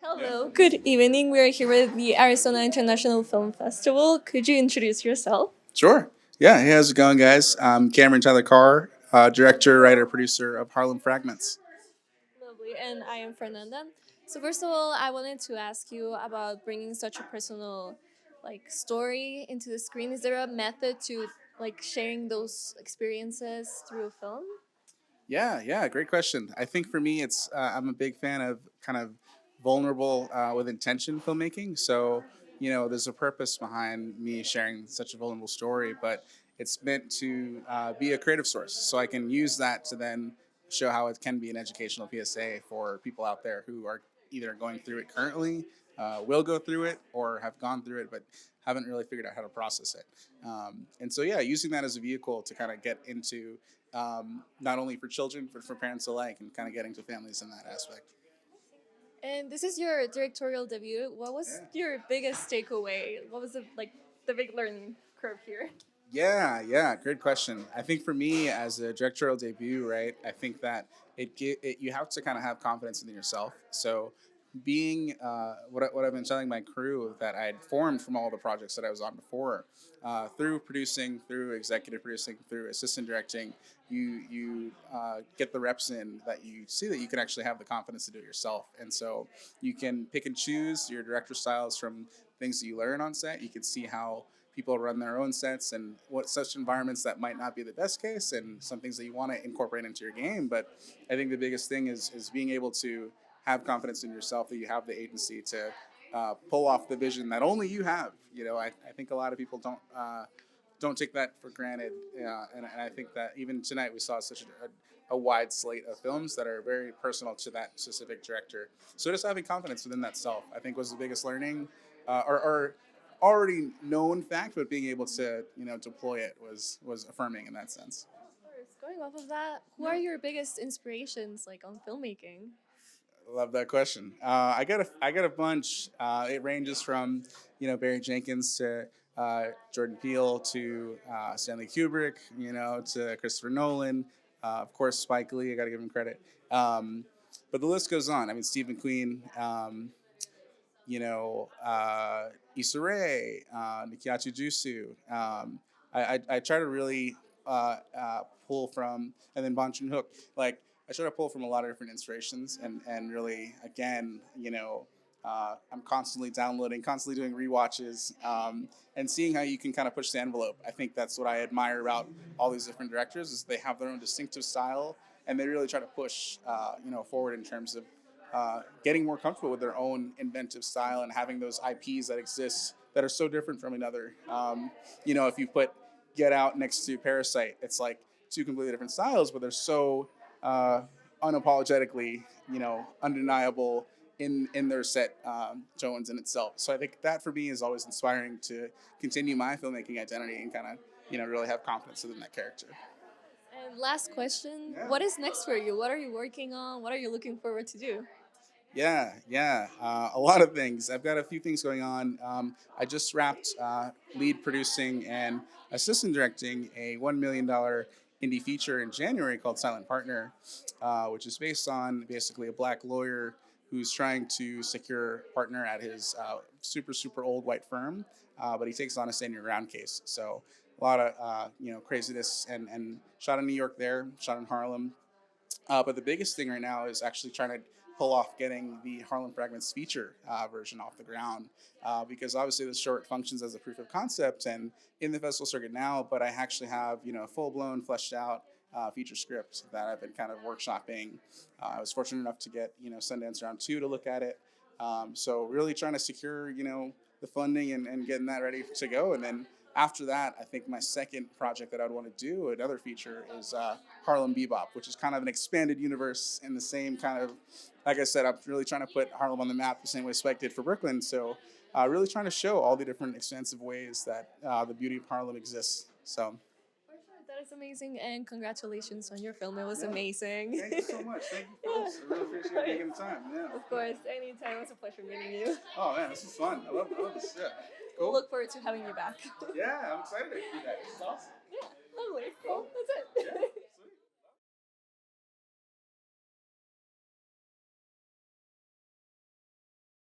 Hello, good evening. We are here with the Arizona International Film Festival. Could you introduce yourself? Sure. Yeah. Hey, how's it going, guys? I'm Cameron Tyler Carr, director, writer, producer of Harlem Fragments. Lovely, and I am Fernanda. So first of all, I wanted to ask you about bringing such a personal, story into the screen. Is there a method to sharing those experiences through film? Yeah. Great question. I think for me, I'm a big fan of kind of vulnerable with intention filmmaking. So, there's a purpose behind me sharing such a vulnerable story, but it's meant to be a creative source. So I can use that to then show how it can be an educational PSA for people out there who are either going through it currently, will go through it, or have gone through it, but haven't really figured out how to process it. And so, yeah, using that as a vehicle to kind of get into not only for children but for parents alike, and kind of getting to families in that aspect. And this is your directorial debut. What was your biggest takeaway? What was the big learning curve here? Yeah, great question. I think for me as a directorial debut, right, I think that you have to kind of have confidence in yourself. So being what I've been telling my crew that I had formed from all the projects that I was on before, through producing, through executive producing, through assistant directing, you get the reps in that you see that you can actually have the confidence to do it yourself, and so you can pick and choose your director styles from things that you learn on set. You can see how people run their own sets and what such environments that might not be the best case, and some things that you want to incorporate into your game. But I think the biggest thing is being able to have confidence in yourself that you have the agency to pull off the vision that only you have. I think a lot of people don't take that for granted, and I think that even tonight we saw such a wide slate of films that are very personal to that specific director. So just having confidence within that self, I think, was the biggest learning, or already known fact, but being able to deploy it was affirming in that sense. Of course, going off of that, who are your biggest inspirations on filmmaking? Love that question. I got a bunch. It ranges from Barry Jenkins to Jordan Peele to Stanley Kubrick, to Christopher Nolan, of course Spike Lee. I got to give him credit. But the list goes on. I mean, Stephen Queen, Issa Rae, Nikiatu Jusu. I try to really pull from, and then Bon Joon Hook. Like, I try to pull from a lot of different inspirations, and really, again, I'm constantly downloading, constantly doing rewatches, and seeing how you can kind of push the envelope. I think that's what I admire about all these different directors, is they have their own distinctive style, and they really try to push, forward in terms of getting more comfortable with their own inventive style and having those IPs that exist that are so different from another. If you put Get Out next to Parasite, it's like two completely different styles, but they're so uh, unapologetically, undeniable in their set tones in itself. So I think that for me is always inspiring to continue my filmmaking identity and kind of really have confidence within that character. And last question, what is next for you? What are you working on? What are you looking forward to do? Yeah. A lot of things. I've got a few things going on. I just wrapped lead producing and assistant directing a $1 million indie feature in January called Silent Partner, which is based on basically a black lawyer who's trying to secure a partner at his super old white firm, but he takes on a stand your ground case. So a lot of craziness, and shot in New York there, shot in Harlem, but the biggest thing right now is actually trying to pull off getting the Harlem Fragments feature version off the ground, because obviously the short functions as a proof of concept and in the festival circuit now, but I actually have a full blown, fleshed out feature script that I've been kind of workshopping. I was fortunate enough to get Sundance Round Two to look at it, so really trying to secure the funding, and getting that ready to go, and then after that, I think my second project that I'd want to do, another feature, is Harlem Bebop, which is kind of an expanded universe in the same kind of, like I said, I'm really trying to put Harlem on the map the same way Spike did for Brooklyn. So really trying to show all the different expansive ways that the beauty of Harlem exists. So. For sure, that is amazing, and congratulations on your film. It was Yeah. amazing. Thank you so much. Thank you, folks. I really appreciate you taking the time. Yeah. Of course, anytime. It was a pleasure meeting you. Oh man, this is fun. I love this. Yeah. We'll Cool. look forward to having you back. Yeah, I'm excited to do that. This is awesome. Yeah, lovely. Cool. Well, that's it. Yeah.